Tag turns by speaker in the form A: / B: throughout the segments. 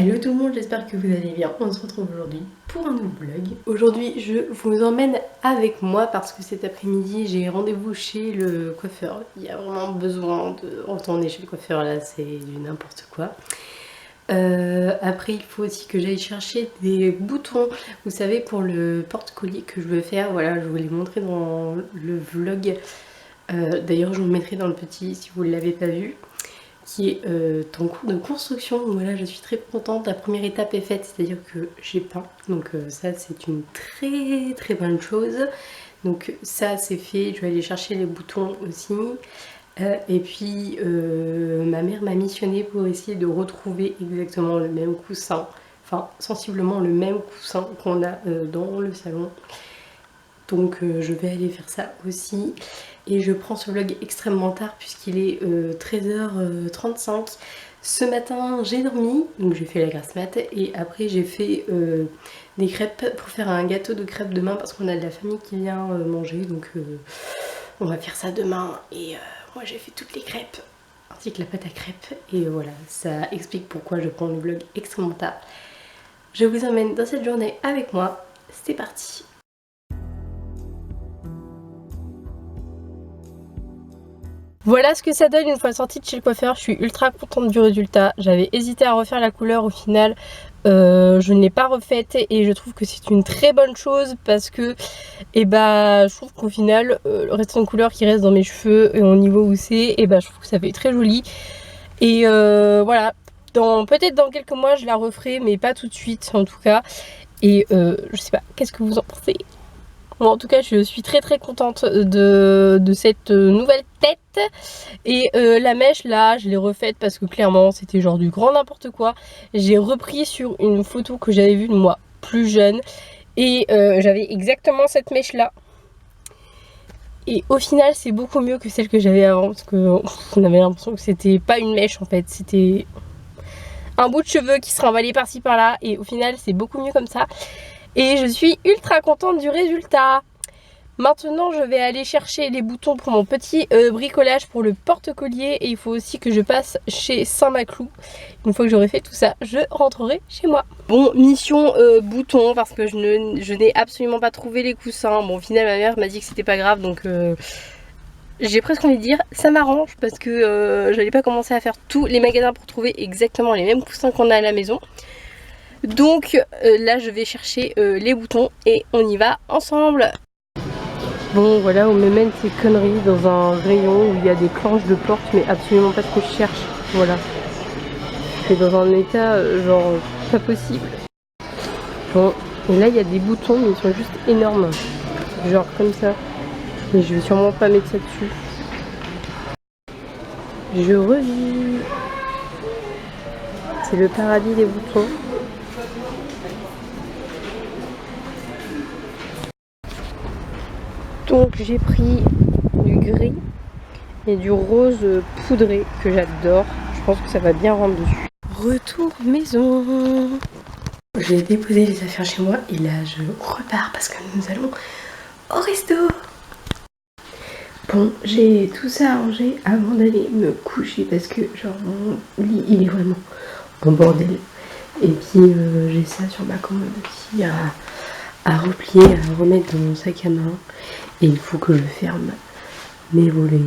A: Hello tout le monde, j'espère que vous allez bien. On se retrouve aujourd'hui pour un nouveau vlog. Aujourd'hui, je vous emmène avec moi parce que cet après-midi, j'ai rendez-vous chez le coiffeur. Il y a vraiment besoin de retourner chez le coiffeur, là, c'est du n'importe quoi. Après, il faut aussi que j'aille chercher des boutons, vous savez, pour le porte-colis que je veux faire. Voilà, je vous l'ai montré dans le vlog. D'ailleurs, je vous le mettrai dans le petit si vous ne l'avez pas vu, qui est en cours de construction. Donc voilà, je suis très contente. La première étape est faite, c'est-à-dire que j'ai peint. Donc ça, c'est une très bonne chose. Donc ça, c'est fait. Je vais aller chercher les boutons aussi. Et puis, ma mère m'a missionné pour essayer de retrouver exactement le même coussin. Enfin, sensiblement le même coussin qu'on a dans le salon. Donc je vais aller faire ça aussi. Et je prends ce vlog extrêmement tard puisqu'il est 13h35. Ce matin j'ai dormi, donc j'ai fait la grasse mat et après j'ai fait des crêpes pour faire un gâteau de crêpes demain parce qu'on a de la famille qui vient manger, donc on va faire ça demain. Et moi j'ai fait toutes les crêpes ainsi que la pâte à crêpes et voilà, ça explique pourquoi je prends le vlog extrêmement tard. Je vous emmène dans cette journée avec moi, c'est parti. Voilà ce que ça donne une fois sortie de chez le coiffeur. Je suis ultra contente du résultat. J'avais hésité à refaire la couleur, au final je ne l'ai pas refaite et je trouve que c'est une très bonne chose parce que je trouve qu'au final le restant de couleur qui reste dans mes cheveux et au niveau où c'est, je trouve que ça fait très joli. Et voilà, peut-être dans quelques mois je la referai, mais pas tout de suite en tout cas. Et je sais pas, qu'est-ce que vous en pensez? Bon, en tout cas, je suis très contente de cette nouvelle tête. Et la mèche, là, je l'ai refaite parce que clairement, c'était genre du grand n'importe quoi. J'ai repris sur une photo que j'avais vue de moi plus jeune. Et j'avais exactement cette mèche-là. Et au final, c'est beaucoup mieux que celle que j'avais avant. Parce qu'on avait l'impression que c'était pas une mèche, en fait. C'était un bout de cheveux qui se emballé par-ci, par-là. Et au final, c'est beaucoup mieux comme ça. Et je suis ultra contente du résultat. Maintenant je vais aller chercher les boutons pour mon petit bricolage pour le porte-collier. Et il faut aussi que je passe chez Saint-Maclou. Une fois que j'aurai fait tout ça, je rentrerai chez moi. Bon, mission boutons, parce que je n'ai absolument pas trouvé les coussins. Bon, au final ma mère m'a dit que c'était pas grave, donc j'ai presque envie de dire ça m'arrange, parce que j'allais pas commencer à faire tous les magasins pour trouver exactement les mêmes coussins qu'on a à la maison. Donc là je vais chercher les boutons et on y va ensemble. Bon voilà, on me mène ces conneries dans un rayon où il y a des planches de porte, mais absolument pas ce que je cherche. Voilà, c'est dans un état genre pas possible. Bon, et là il y a des boutons mais ils sont juste énormes, genre comme ça. Mais je vais sûrement pas mettre ça dessus. Je revis. C'est le paradis des boutons. Donc j'ai pris du gris et du rose poudré que j'adore. Je pense que ça va bien rendre dessus. Retour maison. J'ai déposé les affaires chez moi et là je repars parce que nous allons au resto. Bon, j'ai tout ça arrangé avant d'aller me coucher parce que genre mon lit il est vraiment en bordel. Et puis j'ai ça sur ma commode aussi à replier, à remettre dans mon sac à main. Et il faut que je ferme mes volets.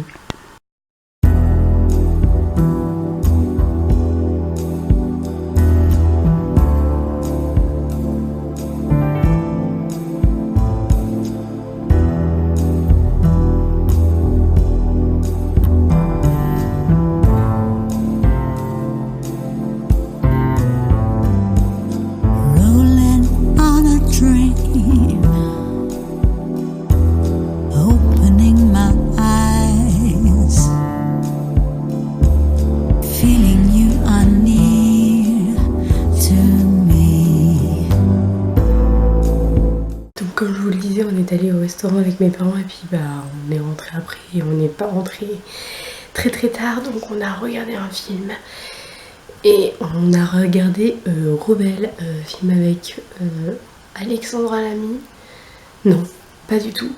A: Comme je vous le disais, on est allé au restaurant avec mes parents et puis on est rentré après et on n'est pas rentré très tard, donc on a regardé un film et on a regardé Rebelle, film avec Alexandra Lamy, non pas du tout,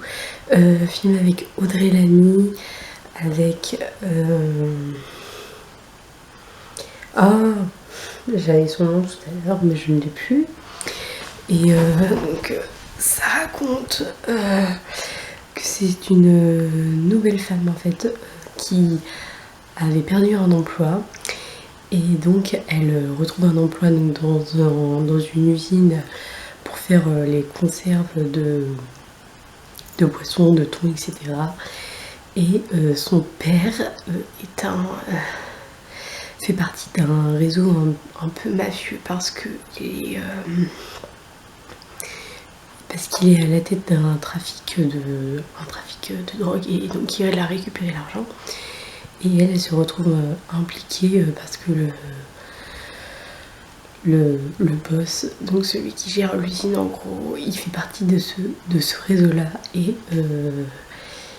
A: film avec Audrey Lamy, avec J'avais son nom tout à l'heure mais je ne l'ai plus. Et donc ça raconte que c'est une nouvelle femme en fait qui avait perdu un emploi. Et donc elle retrouve un emploi donc, dans une usine pour faire les conserves de poissons, de thon, etc. Et son père fait partie d'un réseau un peu mafieux parce qu'il est à la tête d'un trafic de drogue et donc il a récupéré l'argent. Et elle se retrouve impliquée parce que le boss, donc celui qui gère l'usine en gros, il fait partie de ce réseau-là et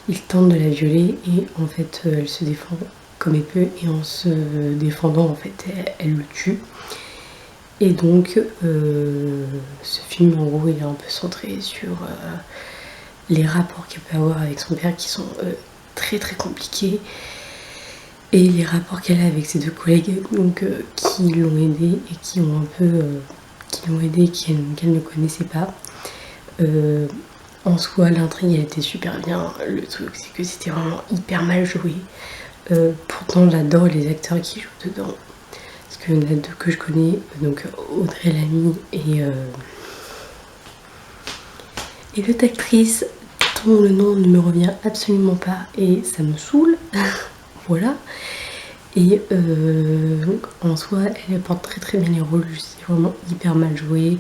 A: il tente de la violer et en fait elle se défend comme elle peut et en se défendant en fait elle le tue. Et donc ce film en gros il est un peu centré sur les rapports qu'elle peut avoir avec son père qui sont très très compliqués et les rapports qu'elle a avec ses deux collègues donc qui l'ont aidée et qui l'ont aidée qu'elle ne connaissait pas. En soi l'intrigue elle était super bien, le truc c'est que c'était vraiment hyper mal joué. Pourtant j'adore les acteurs qui jouent dedans parce qu'il y en a deux que je connais, donc Audrey Lamy et l'autre actrice dont le nom ne me revient absolument pas et ça me saoule. Voilà. Et donc en soi elle porte très très bien les rôles, c'est vraiment hyper mal joué.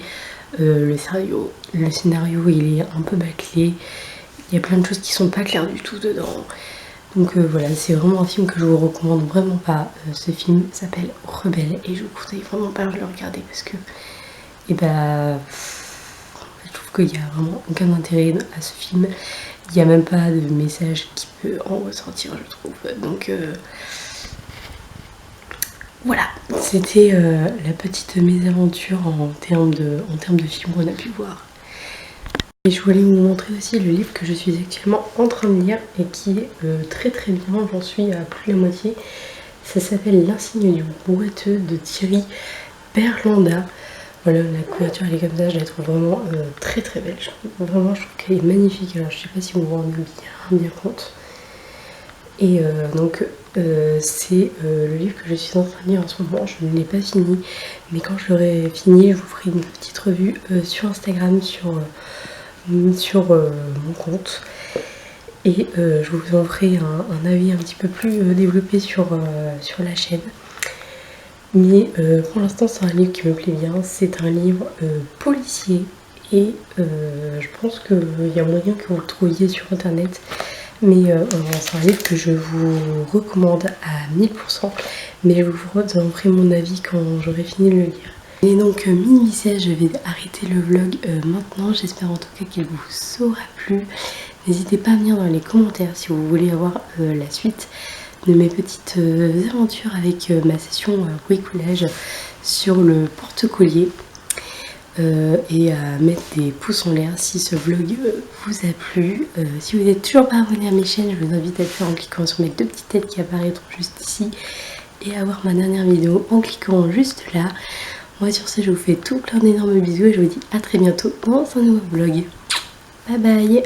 A: Le scénario il est un peu bâclé, il y a plein de choses qui sont pas claires du tout dedans. Donc voilà, c'est vraiment un film que je vous recommande vraiment pas. Ce film s'appelle Rebelle et je vous conseille vraiment pas de le regarder parce que je trouve qu'il n'y a vraiment aucun intérêt à ce film. Il n'y a même pas de message qui peut en ressortir je trouve. Donc voilà, c'était la petite mésaventure en termes de film qu'on a pu voir. Et je voulais vous montrer aussi le livre que je suis actuellement en train de lire et qui est très très bien, j'en suis à plus de la moitié. Ça s'appelle L'insigne du boiteux de Thierry Berlanda. Voilà, la couverture elle est comme ça, je la trouve vraiment très très belle. Je trouve qu'elle est magnifique, alors je sais pas si vous vous rendez bien compte. Et donc c'est le livre que je suis en train de lire en ce moment, je ne l'ai pas fini. Mais quand je l'aurai fini, je vous ferai une petite revue sur Instagram, sur mon compte et je vous en ferai un avis un petit peu plus développé sur la chaîne. Mais pour l'instant c'est un livre qui me plaît bien, c'est un livre policier et je pense qu'il y a moyen que vous le trouviez sur internet, mais c'est un livre que je vous recommande à 1000%, mais je vous en ferai mon avis quand j'aurai fini de le lire. Et donc mini je vais arrêter le vlog maintenant, j'espère en tout cas qu'il vous aura plu. N'hésitez pas à venir dans les commentaires si vous voulez avoir la suite de mes petites aventures avec ma session bricolage sur le porte-collier. Et à mettre des pouces en l'air si ce vlog vous a plu. Si vous n'êtes toujours pas abonné à mes chaînes, je vous invite à le faire en cliquant sur mes deux petites têtes qui apparaîtront juste ici et à voir ma dernière vidéo en cliquant juste là. Moi sur ce je vous fais tout plein d'énormes bisous et je vous dis à très bientôt dans un nouveau vlog. Bye bye.